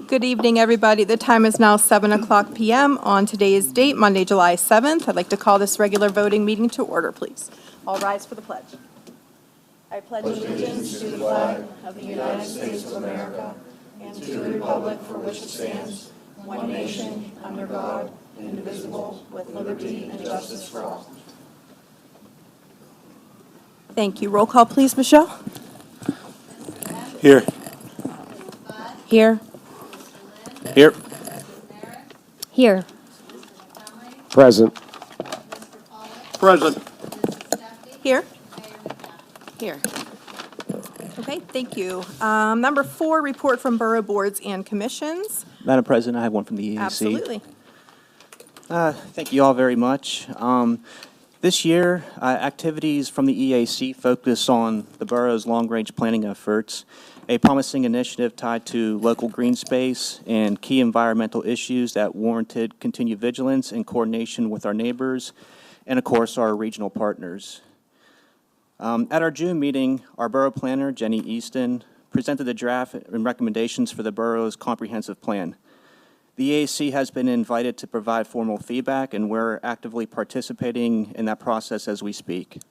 Good evening, everybody. The time is now 7:00 p.m. on today's date, Monday, July 7th. I'd like to call this regular voting meeting to order, please. All rise for the pledge. I pledge allegiance to the flag of the United States of America and to the republic for which it stands, one nation, under God, indivisible, with liberty and justice for all. Thank you. Roll call, please, Michelle. Here. Here. Here. Here. Present. Present. Here. Here. Okay, thank you. Number 4, report from borough boards and commissions. Madam President, I have one from the EAC. Absolutely. Thank you all very much. This year, activities from the EAC focus on the borough's long-range planning efforts, a promising initiative tied to local green space and key environmental issues that warranted continued vigilance and coordination with our neighbors and, of course, our regional partners. At our June meeting, our borough planner, Jenny Easton, presented the draft and recommendations for the borough's comprehensive plan. The EAC has been invited to provide formal feedback, and we're actively participating in that process as we speak.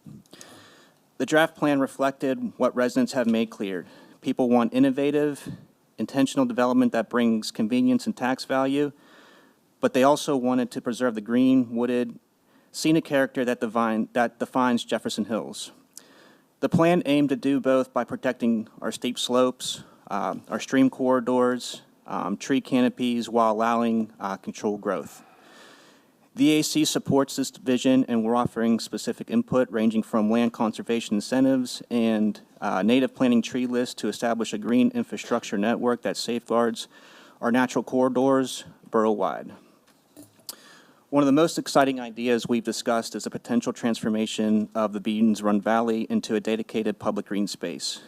The draft plan reflected what residents have made clear. People want innovative, intentional development that brings convenience and tax value, but they also wanted to preserve the green, wooded, scenic character that defines Jefferson Hills. The plan aimed to do both by protecting our steep slopes, our stream corridors, tree canopies, while allowing controlled growth. The EAC supports this vision, and we're offering specific input ranging from land conservation incentives and native planting tree lists to establish a green infrastructure network that safeguards our natural corridors borough-wide. One of the most exciting ideas we've discussed is the potential transformation of the Beans Run Valley into a dedicated public green space.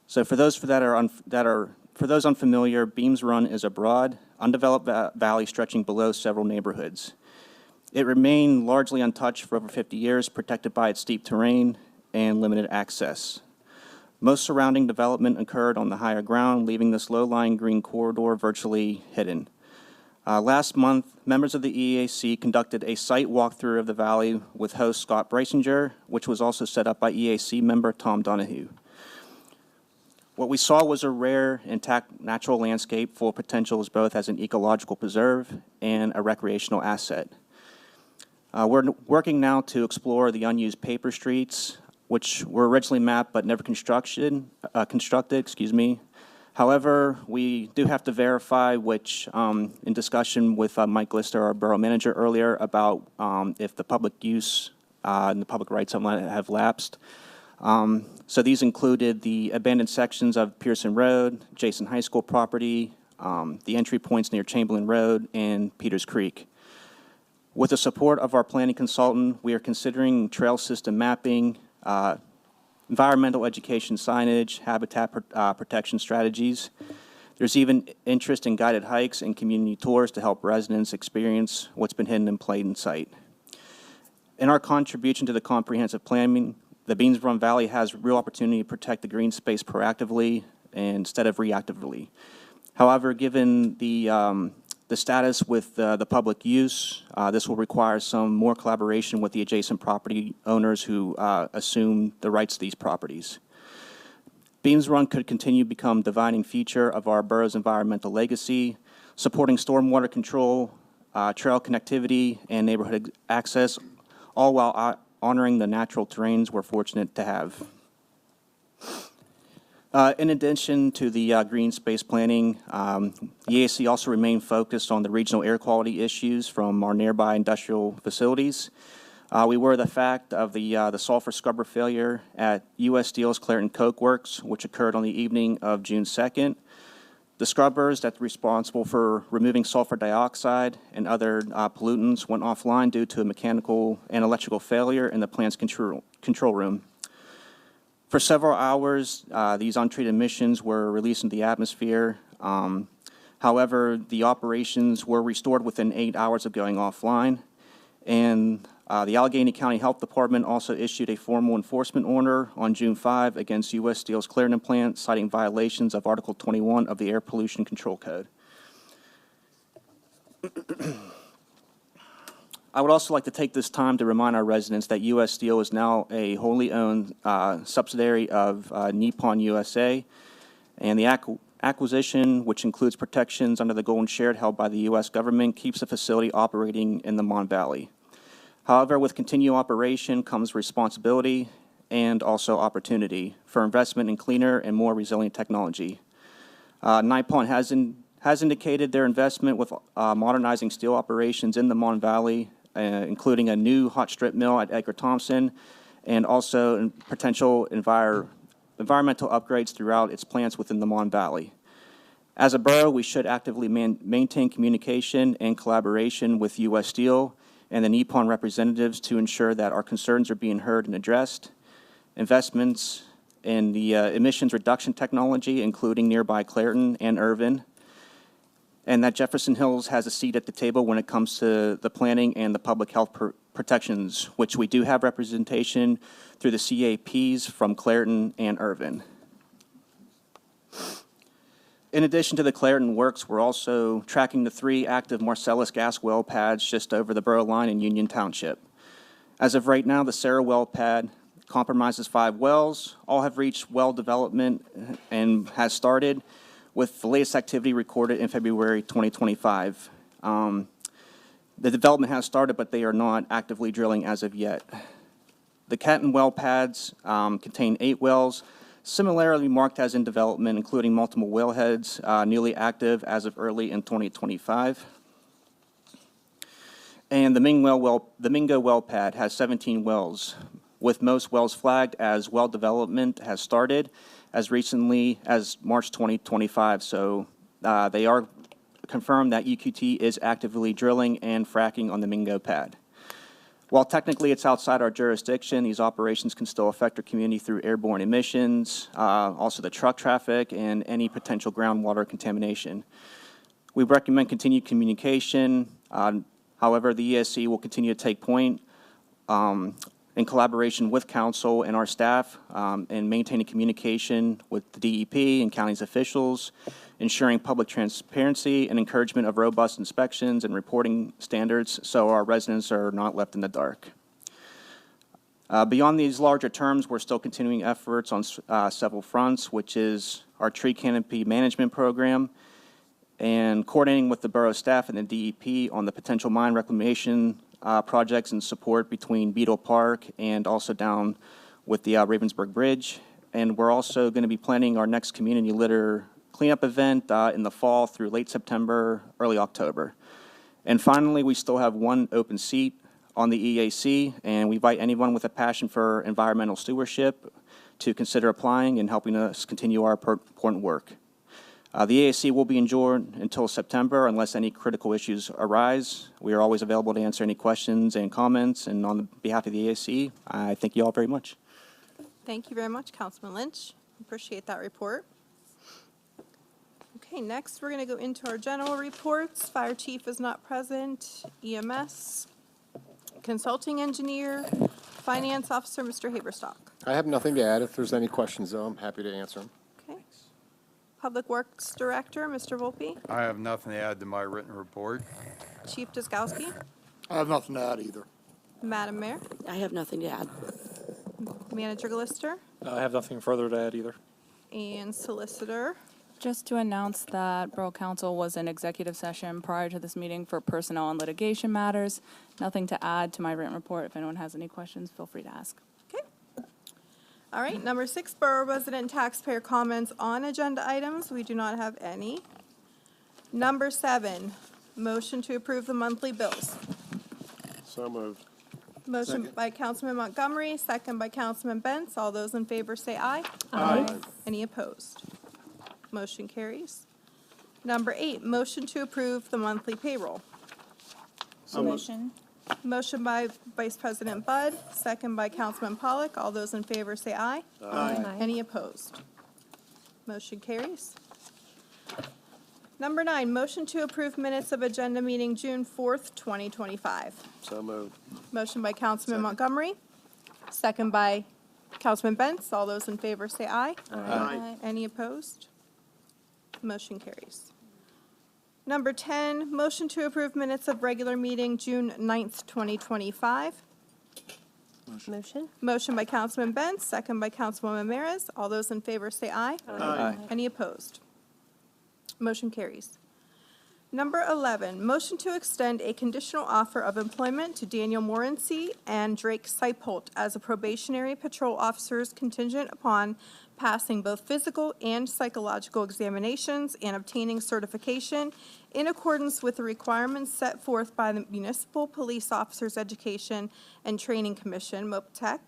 So for those unfamiliar, Beams Run is a broad, undeveloped valley stretching below several neighborhoods. It remained largely untouched for over 50 years, protected by its steep terrain and limited access. Most surrounding development occurred on the higher ground, leaving this low-lying green corridor virtually hidden. Last month, members of the EAC conducted a site walkthrough of the valley with host Scott Breisinger, which was also set up by EAC member Tom Donahue. What we saw was a rare, intact natural landscape full of potentials both as an ecological preserve and a recreational asset. We're working now to explore the unused paper streets, which were originally mapped but never constructed. However, we do have to verify, which in discussion with Mike Lister, our borough manager earlier, about if the public use and the public rights have lapsed. So these included the abandoned sections of Pearson Road, Jason High School property, the entry points near Chamberlain Road, and Peters Creek. With the support of our planning consultant, we are considering trail system mapping, environmental education signage, habitat protection strategies. There's even interest in guided hikes and community tours to help residents experience what's been hidden in plain sight. In our contribution to the comprehensive planning, the Beans Run Valley has real opportunity to protect the green space proactively instead of reactively. However, given the status with the public use, this will require some more collaboration with the adjacent property owners who assume the rights to these properties. Beans Run could continue to become a defining feature of our borough's environmental legacy, supporting stormwater control, trail connectivity, and neighborhood access, all while honoring the natural terrains we're fortunate to have. In addition to the green space planning, the EAC also remained focused on the regional air quality issues from our nearby industrial facilities. We were the fact of the sulfur scrubber failure at U.S. Steel's Clairton Coke Works, which occurred on the evening of June 2nd. The scrubbers that are responsible for removing sulfur dioxide and other pollutants went offline due to a mechanical and electrical failure in the plant's control room. For several hours, these untreated emissions were released into the atmosphere. However, the operations were restored within 8 hours of going offline, and The Allegheny County Health Department also issued a formal enforcement order on June 5 against U.S. Steel's Clarendon plant, citing violations of Article 21 of the Air Pollution Control Code. I would also like to take this time to remind our residents that U.S. Steel is now a wholly owned subsidiary of Nippon USA, and the acquisition, which includes protections under the Golden Share held by the U.S. government, keeps the facility operating in the Mon Valley. However, with continued operation comes responsibility and also opportunity for investment in cleaner and more resilient technology. Nippon has indicated their investment with modernizing steel operations in the Mon Valley, including a new hot strip mill at Edgar Thomson, and also potential environmental upgrades throughout its plants within the Mon Valley. As a borough, we should actively maintain communication and collaboration with U.S. Steel and the Nippon representatives to ensure that our concerns are being heard and addressed. Investments in the emissions reduction technology, including nearby Clarendon and Irvin, and that Jefferson Hills has a seat at the table when it comes to the planning and the public health protections, which we do have representation through the CAPs from Clarendon and Irvin. In addition to the Clarendon works, we're also tracking the 3 active Marcellus gas well pads just over the borough line in Union Township. As of right now, the Sarah well pad compromises 5 wells. All have reached well development and has started, with the latest activity recorded in February 2025. The development has started, but they are not actively drilling as of yet. The Catton well pads contain 8 wells, similarly marked as in development, including multiple wellheads, newly active as of early in 2025. And the Mingo well pad has 17 wells, with most wells flagged as well development has started as recently as March 2025. So they are confirmed that EQT is actively drilling and fracking on the Mingo pad. While technically it's outside our jurisdiction, these operations can still affect our community through airborne emissions, also the truck traffic, and any potential groundwater contamination. We recommend continued communication. However, the ESC will continue to take point in collaboration with council and our staff in maintaining communication with the DEP and county's officials, ensuring public transparency and encouragement of robust inspections and reporting standards so our residents are not left in the dark. Beyond these larger terms, we're still continuing efforts on several fronts, which is our tree canopy management program and coordinating with the borough staff and the DEP on the potential mine reclamation projects and support between Beetle Park and also down with the Ravensburg Bridge. And we're also going to be planning our next community litter cleanup event in the fall through late September, early October. And finally, we still have 1 open seat on the EAC, and we invite anyone with a passion for environmental stewardship to consider applying and helping us continue our important work. The EAC will be adjourned until September unless any critical issues arise. We are always available to answer any questions and comments, and on behalf of the EAC, I thank you all very much. Thank you very much, Councilman Lynch. Appreciate that report. Okay, next we're going to go into our general reports. Fire chief is not present. EMS, consulting engineer, finance officer, Mr. Haberstock. I have nothing to add. If there's any questions, though, I'm happy to answer them. Okay. Public Works Director, Mr. Volpe. I have nothing to add to my written report. Chief Duskowski. I have nothing to add either. Madam Mayor. I have nothing to add. Manager Glister. I have nothing further to add either. And Solicitor. Just to announce that Borough Council was in executive session prior to this meeting for personnel and litigation matters. Nothing to add to my written report. If anyone has any questions, feel free to ask. Okay. All right, number 6, Borough resident and taxpayer comments on agenda items. We do not have any. Number 7, motion to approve the monthly bills. So moved. Motion Second. by Councilman Montgomery, second by Councilman Bentz. All those in favor say aye. Aye. Any opposed? Motion carries. Number 8, motion to approve the monthly payroll. Motion. Motion by Vice President Bud, second by Councilman Pollock. All those in favor say aye. Aye. Any opposed? Motion carries. Number 9, motion to approve minutes of agenda meeting June 4th, 2025. So moved. Motion by Councilman Montgomery, second by Councilman Benz. All those in favor say aye. Aye. Any opposed? Motion carries. Number 10, motion to approve minutes of regular meeting June 9th, 2025. Motion? Motion by Councilman Benz, second by Councilwoman Maris. All those in favor say aye. Aye. Any opposed? Motion carries. Number 11, motion to extend a conditional offer of employment to Daniel Morency and Drake Seipolt as a probationary patrol officers contingent upon passing both physical and psychological examinations and obtaining certification in accordance with the requirements set forth by the Municipal Police Officers Education and Training Commission, MOPTEC,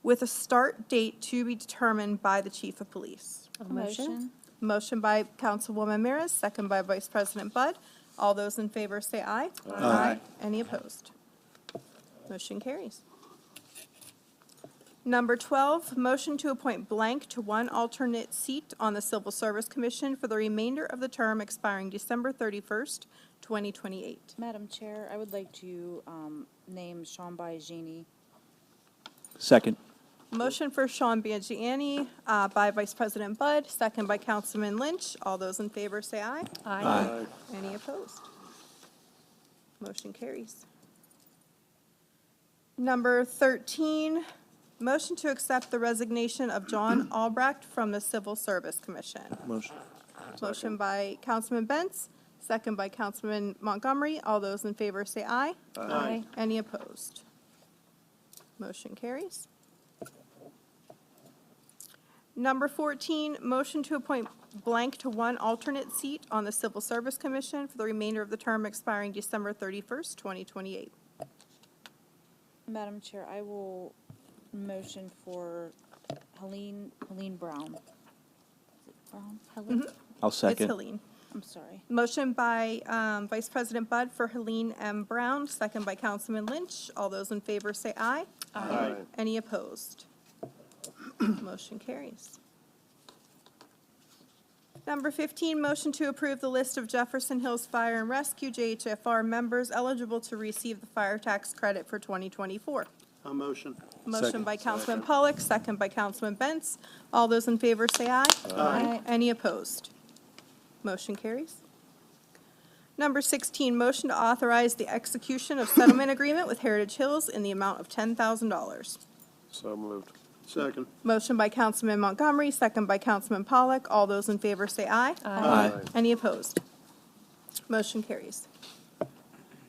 with a start date to be determined by the Chief of Police. Motion? Motion by Councilwoman Maris, second by Vice President Bud. All those in favor say aye. Aye. Any opposed? Motion carries. Number 12, motion to appoint blank to one alternate seat on the Civil Service Commission for the remainder of the term expiring December 31st, 2028. Madam Chair, I would like to name Sean Biagini. Second. Motion for Sean Biaggiani by Vice President Bud, second by Councilman Lynch. All those in favor say aye. Aye. Any opposed? Motion carries. Number 13, motion to accept the resignation of John Albrecht from the Civil Service Commission. Motion. Motion by Councilman Benz, second by Councilman Montgomery. All those in favor say aye. Aye. Any opposed? Motion carries. Number 14, motion to appoint blank to one alternate seat on the Civil Service Commission for the remainder of the term expiring December 31st, 2028. Madam Chair, I will motion for Helene Brown. Is it Brown? Helen? I'll It's second. Helene. I'm sorry. Motion by Vice President Bud for Helene M. Brown, second by Councilman Lynch. All those in favor say aye. Aye. Any opposed? Motion carries. Number 15, motion to approve the list of Jefferson Hills Fire and Rescue JHFR members eligible to receive the fire tax credit for 2024. A motion. Motion by Councilman Pollock, second by Councilman Benz. All those in favor say aye. Aye. Any opposed? Motion carries. Number 16, motion to authorize the execution of settlement agreement with Heritage Hills in the amount of $10,000. So moved. Second. Motion by Councilman Montgomery, second by Councilman Pollock. All those in favor say aye. Aye. Any opposed? Motion carries.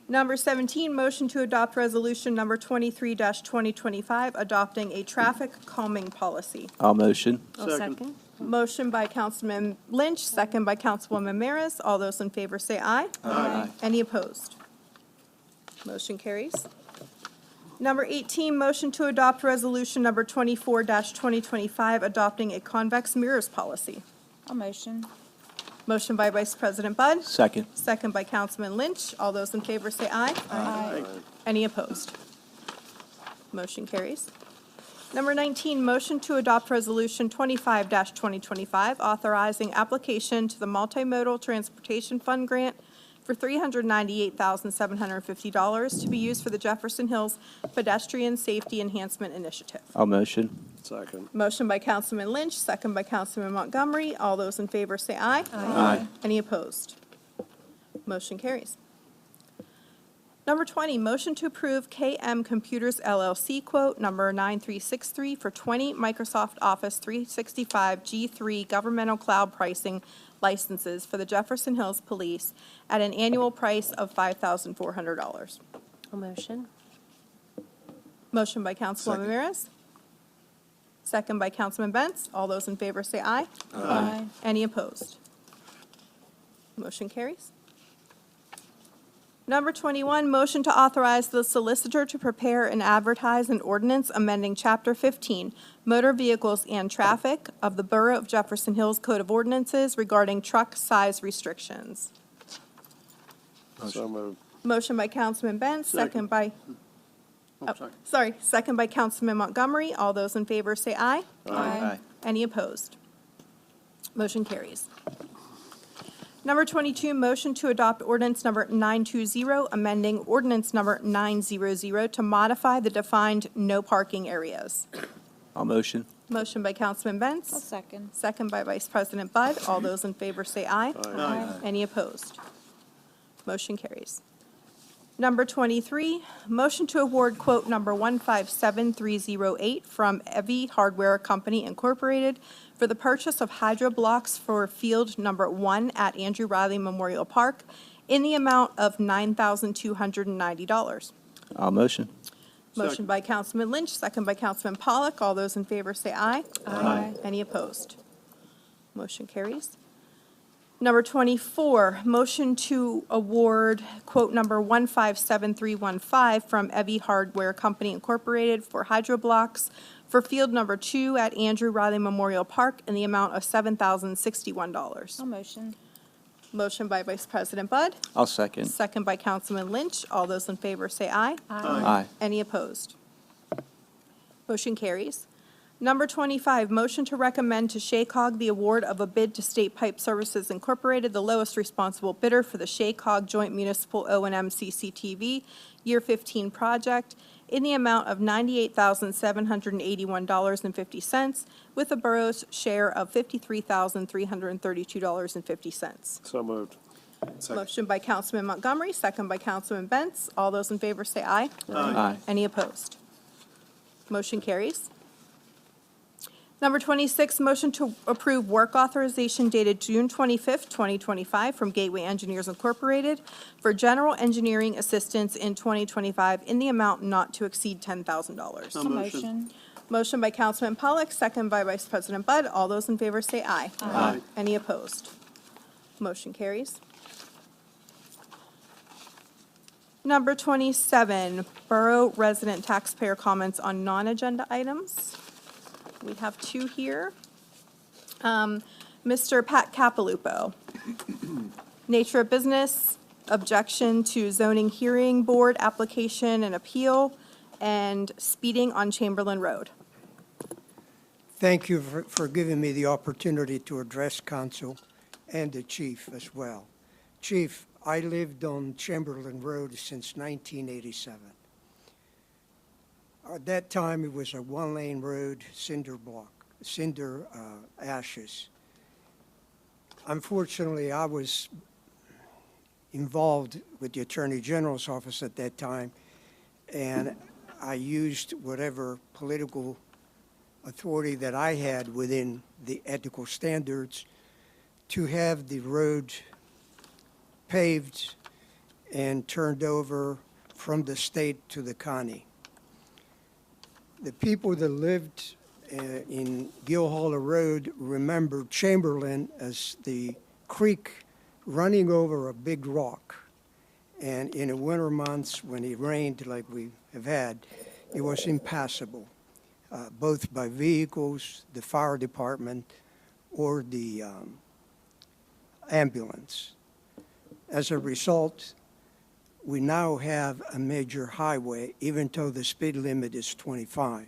Number 17, motion to adopt resolution number 23-2025, adopting a traffic calming policy. I'll motion. Second. Motion by Councilman Lynch, second by Councilwoman Maris. All those in favor say aye. Aye. Any opposed? Motion carries. Number 18, motion to adopt resolution number 24-2025, adopting a convex mirrors policy. A motion? Motion by Vice President Bud, Second. second by Councilman Lynch. All those in favor say aye. Aye. Any opposed? Motion carries. Number 19, motion to adopt resolution 25-2025, authorizing application to the Multimodal Transportation Fund Grant for $398,750 to be used for the Jefferson Hills Pedestrian Safety Enhancement Initiative. I'll motion. Second. Motion by Councilman Lynch, second by Councilman Montgomery. All those in favor say aye. Aye. Any opposed? Motion carries. Number 20, motion to approve KM Computers LLC quote number 9363 for 20 Microsoft Office 365 G3 governmental cloud pricing licenses for the Jefferson Hills Police at an annual price of $5,400. A motion? Motion by Councilwoman Second. Maris. Second by Councilman Benz. All those in favor say aye. Aye. Any opposed? Motion carries. Number 21, motion to authorize the solicitor to prepare and advertise an ordinance amending Chapter 15, Motor Vehicles and Traffic of the Borough of Jefferson Hills Code of Ordinances regarding truck size restrictions. So moved. Motion by Councilman Benz, second by, Sorry. second by Councilman Montgomery. All those in favor say aye. Aye. Any opposed? Motion carries. Number 22, motion to adopt ordinance number 920, amending ordinance number 900 to modify the defined no parking areas. I'll motion. Motion by Councilman I'll Benz, second. second by Vice President Bud. All those in favor say aye. Aye. Any opposed? Motion carries. Number 23, motion to award quote number 157308 from Evie Hardware Company Incorporated for the purchase of hydro blocks for field number 1 at Andrew Riley Memorial Park in the amount of $9,290. I'll motion. Motion Second. by Councilman Lynch, second by Councilman Pollock. All those in favor say aye. Aye. Any opposed? Motion carries. Number 24, motion to award quote number 157315 from Evie Hardware Company Incorporated for hydro blocks for field number 2 at Andrew Riley Memorial Park in the amount of $7,061. I'll motion. Motion by Vice President Bud, I'll second. second by Councilman Lynch. All those in favor say aye. Aye. Any opposed? Motion carries. Number 25, motion to recommend to Shaycog the award of a bid to State Pipe Services Incorporated, the lowest responsible bidder for the Shaycog Joint Municipal O&M CCTV Year 15 project in the amount of $98,781.50, with the borough's share of $53,332.50. So moved. Motion by Councilman Montgomery, second by Councilman Benz. All those in favor say aye. Aye. Any opposed? Motion carries. Number 26, motion to approve work authorization dated June 25th, 2025 from Gateway Engineers Incorporated for general engineering assistance in 2025 in the amount not to exceed $10,000. So I'll motion. Motion by Councilman Pollock, second by Vice President Bud. All those in favor say aye. Aye. Any opposed? Motion carries. Number 27, Borough resident taxpayer comments on non-agenda items. We have two here. Mr. Pat Capilupo. Nature of business, objection to zoning hearing board application and appeal, and speeding on Chamberlain Road. Thank you for giving me the opportunity to address council and the chief as well. Chief, I lived on Chamberlain Road since 1987. At that time, it was a one-lane road, cinder ashes. Unfortunately, I was involved with the Attorney General's office at that time, and I used whatever political authority that I had within the ethical standards to have the road paved and turned over from the state to the county. The people that lived in Gilholler Road remember Chamberlain as the creek running over a big rock. And in the winter months, when it rained like we have had, it was impassable, both by vehicles, the fire department, or the ambulance. As a result, we now have a major highway, even though the speed limit is 25.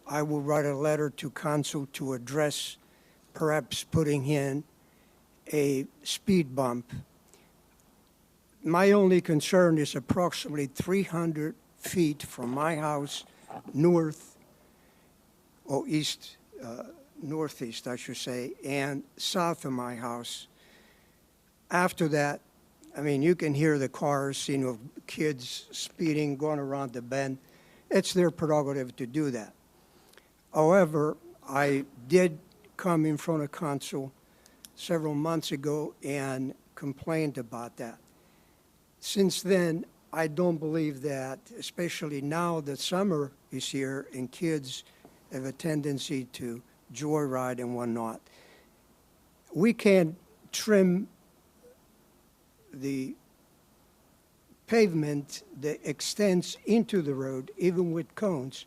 I will write a letter to council to address perhaps putting in a speed bump. My only concern is approximately 300 feet from my house north, or east, northeast, I should say, and south of my house. After that, I mean, you can hear the cars, kids speeding, going around the bend. It's their prerogative to do that. However, I did come in front of council several months ago and complained about that. Since then, I don't believe that, especially now that summer is here and kids have a tendency to joyride and whatnot. We can't trim the pavement that extends into the road, even with cones,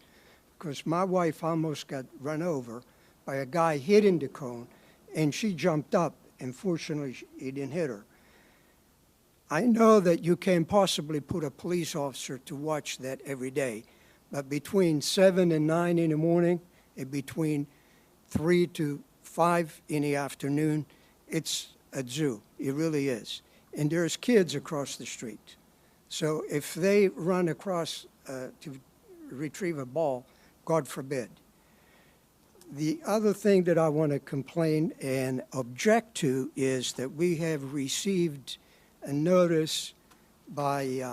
because my wife almost got run over by a guy hitting the cone, and she jumped up, and fortunately, he didn't hit her. I know that you can't possibly put a police officer to watch that every day, but between 7 and 9 in the morning, and between 3 to 5 in the afternoon, it's a zoo. It really is. And there's kids across the street. So if they run across to retrieve a ball, God forbid. The other thing that I want to complain and object to is that we have received a notice by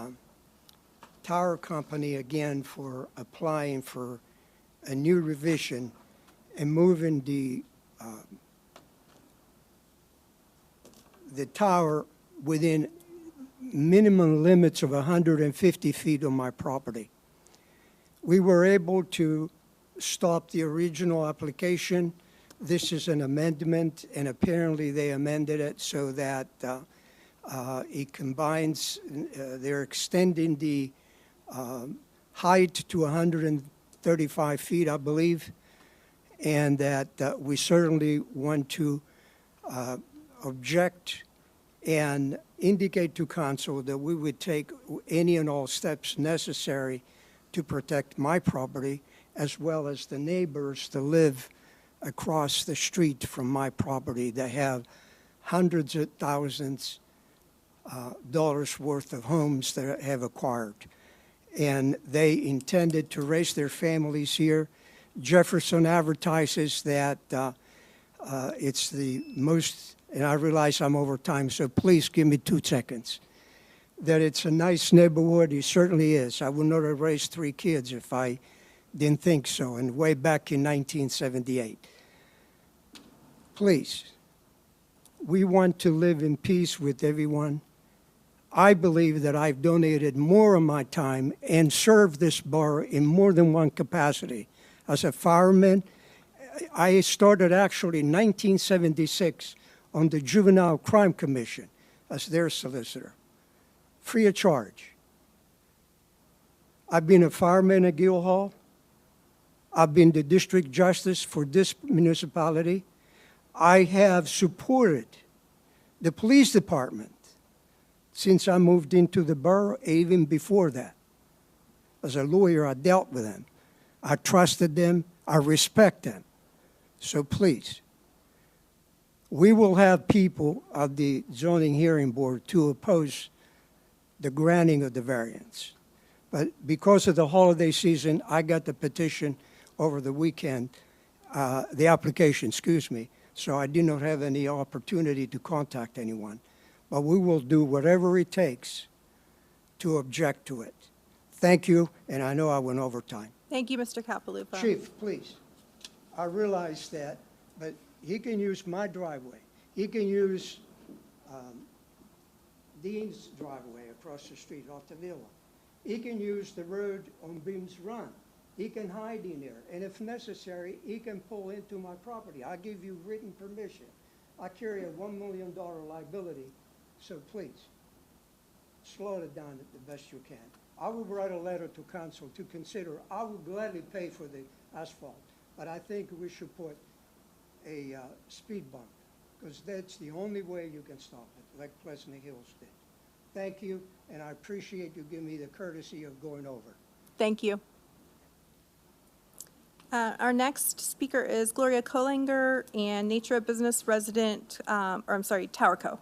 Tower Company again for applying for a new revision and moving the tower within minimum limits of 150 feet of my property. We were able to stop the original application. This is an amendment, and apparently they amended it so that it combines, they're extending the height to 135 feet, I believe, and that we certainly want to object and indicate to council that we would take any and all steps necessary to protect my property as well as the neighbors that live across the street from my property that have hundreds of thousands dollars worth of homes that have acquired. And they intended to raise their families here. Jefferson advertises that it's the most, and I realize I'm over time, so please give me 2 seconds, that it's a nice neighborhood. It certainly is. I would not have raised 3 kids if I didn't think so, and way back in 1978. Please, we want to live in peace with everyone. I believe that I've donated more of my time and served this borough in more than one capacity. As a fireman, I started actually in 1976 on the Juvenile Crime Commission as their solicitor, free of charge. I've been a fireman at Guildhall. I've been the district justice for this municipality. I have supported the police department since I moved into the borough, even before that. As a lawyer, I dealt with them. I trusted them. I respect them. So please, we will have people of the zoning hearing board to oppose the granting of the variance. But because of the holiday season, I got the petition over the weekend, the application, excuse me, so I did not have any opportunity to contact anyone. But we will do whatever it takes to object to it. Thank you, and I know I went over time. Thank you, Mr. Capalupo. Chief, please, I realize that, but he can use my driveway. He can use Dean's driveway across the street off the villa. He can use the road on Beams Run. He can hide in there, and if necessary, he can pull into my property. I give you written permission. I carry a $1 million liability, so please, slow it down the best you can. I will write a letter to council to consider. I will gladly pay for the asphalt, but I think we should put a speed bump, because that's the only way you can stop it, like Pleasant Hills did. Thank you, and I appreciate you giving me the courtesy of going over. Thank you. Our next speaker is Gloria Kolinger and Nature of Business resident, Tower Co.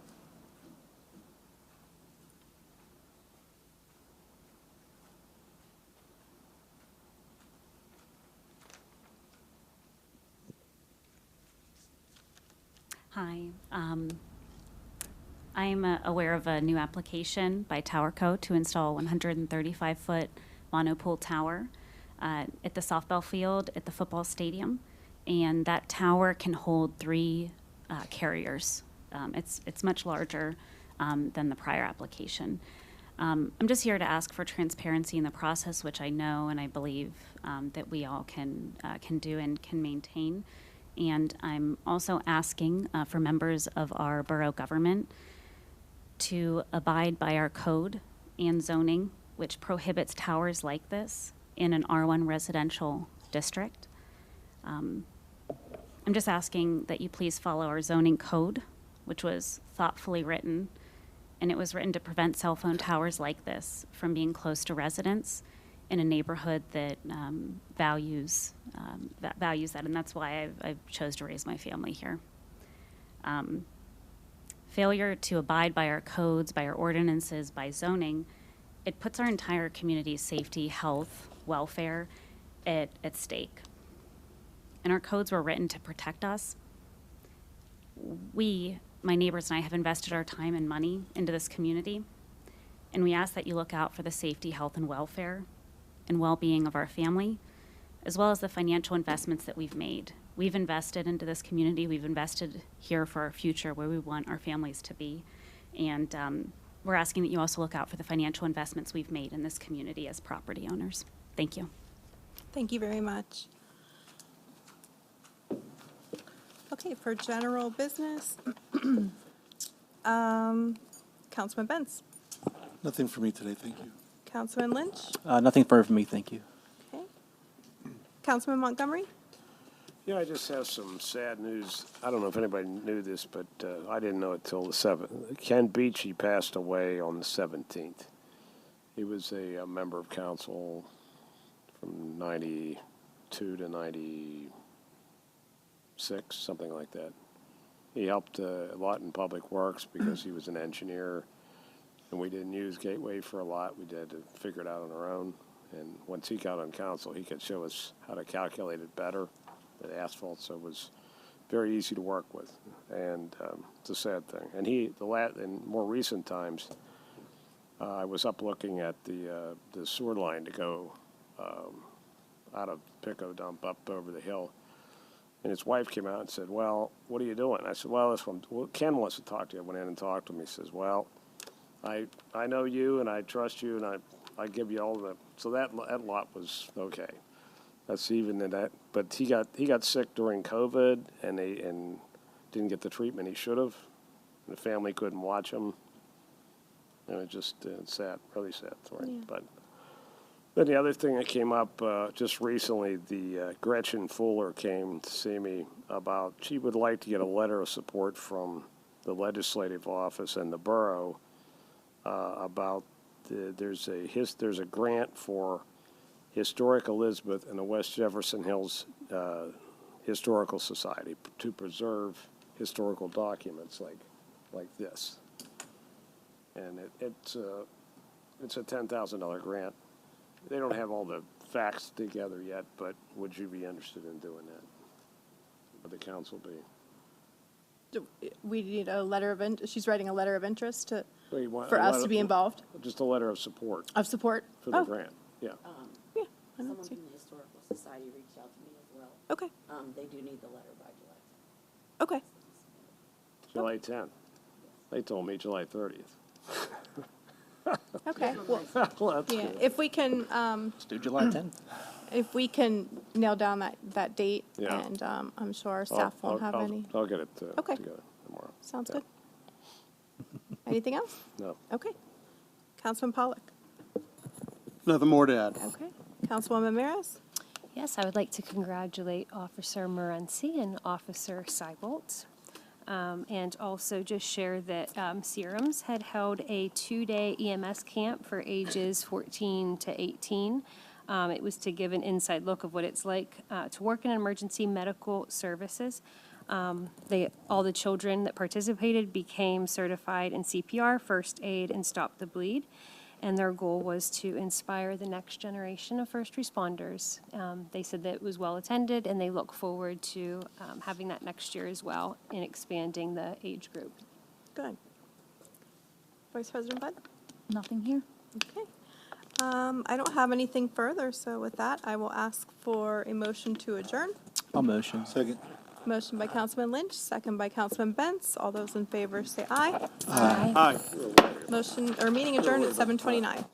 Hi. I am aware of a new application by Tower Co. to install 135-foot monopole tower at the softball field at the football stadium, and that tower can hold 3 carriers. It's much larger than the prior application. I'm just here to ask for transparency in the process, which I know and I believe that we all can do and can maintain. And I'm also asking for members of our borough government to abide by our code and zoning, which prohibits towers like this in an R1 residential district. I'm just asking that you please follow our zoning code, which was thoughtfully written, and it was written to prevent cell phone towers like this from being close to residents in a neighborhood that values that, and that's why I've chose to raise my family here. failure to abide by our codes, by our ordinances, by zoning, it puts our entire community's safety, health, welfare at stake. And our codes were written to protect us. We, my neighbors and I, have invested our time and money into this community, and we ask that you look out for the safety, health, and welfare and well-being of our family, as well as the financial investments that we've made. We've invested into this community. We've invested here for our future, where we want our families to be. And we're asking that you also look out for the financial investments we've made in this community as property owners. Thank you. Thank you very much. Okay, for general business, Councilman Benz, Nothing for me today, thank you. Councilman Lynch, Nothing further from me, thank you. okay. Councilman Montgomery, Yeah, I just have some sad news. I don't know if anybody knew this, but I didn't know it till the 7th. Ken Beachy passed away on the 17th. He was a member of council from 92 to 96, something like that. He helped a lot in public works because he was an engineer, and we didn't use Gateway for a lot. We had to figure it out on our own. And once he got on council, he could show us how to calculate it better with asphalt, so it was very easy to work with. And it's a sad thing. And in more recent times, I was up looking at the sewer line to go out of Pico Dump up over the hill. And his wife came out and said, "Well, what are you doing?" I said, "Well, Ken wants to talk to you." I went in and talked to him. He says, "Well, I know you and I trust you and I give you all the," so that lot was okay. That's even in that, but he got sick during COVID and didn't get the treatment he should have. And the family couldn't watch him. And it just it's sad, really sad story. Yeah. But then the other thing that came up just recently, the Gretchen Fuller came to see me about she would like to get a letter of support from the legislative office and the borough about there's a grant for Historic Elizabeth and the West Jefferson Hills Historical Society to preserve historical documents like this. And it's a $10,000 grant. They don't have all the facts together yet, but would you be interested in doing that? Would the council be? we need a letter of, she's writing a letter of interest to, So you want for a us letter- to be involved, Just a letter of support of support? for the Oh, grant, yeah. yeah, I don't Someone see, from the Historical Society reached out to me as well. okay, They do need the letter by July. okay. July 10th. They told me July 30th. Okay, well, Well, that's yeah, good. if we can, Let's do July 10th. if we can nail down that date, Yeah. and I'm sure our staff won't have any. I'll get it Okay. together tomorrow. Sounds Yeah. good. Anything else? No. Okay. Councilman Pollock. Nothing more to add. Okay. Councilwoman Maris. Yes, I would like to congratulate Officer Morency and Officer Seibolt. And also just share that Serums had held a 2-day EMS camp for ages 14 to 18. It was to give an inside look of what it's like to work in emergency medical services. All the children that participated became certified in CPR, first aid, and stop the bleed. And their goal was to inspire the next generation of first responders. They said that it was well attended, and they look forward to having that next year as well in expanding the age group. Good. Vice President Budd. Nothing here. Okay. I don't have anything further, so with that, I will ask for a motion to adjourn. I'll motion. Second. Motion by Councilman Lynch, second by Councilman Bentz. All those in favor say aye. Aye. Motion, or meeting adjourned at 7:29.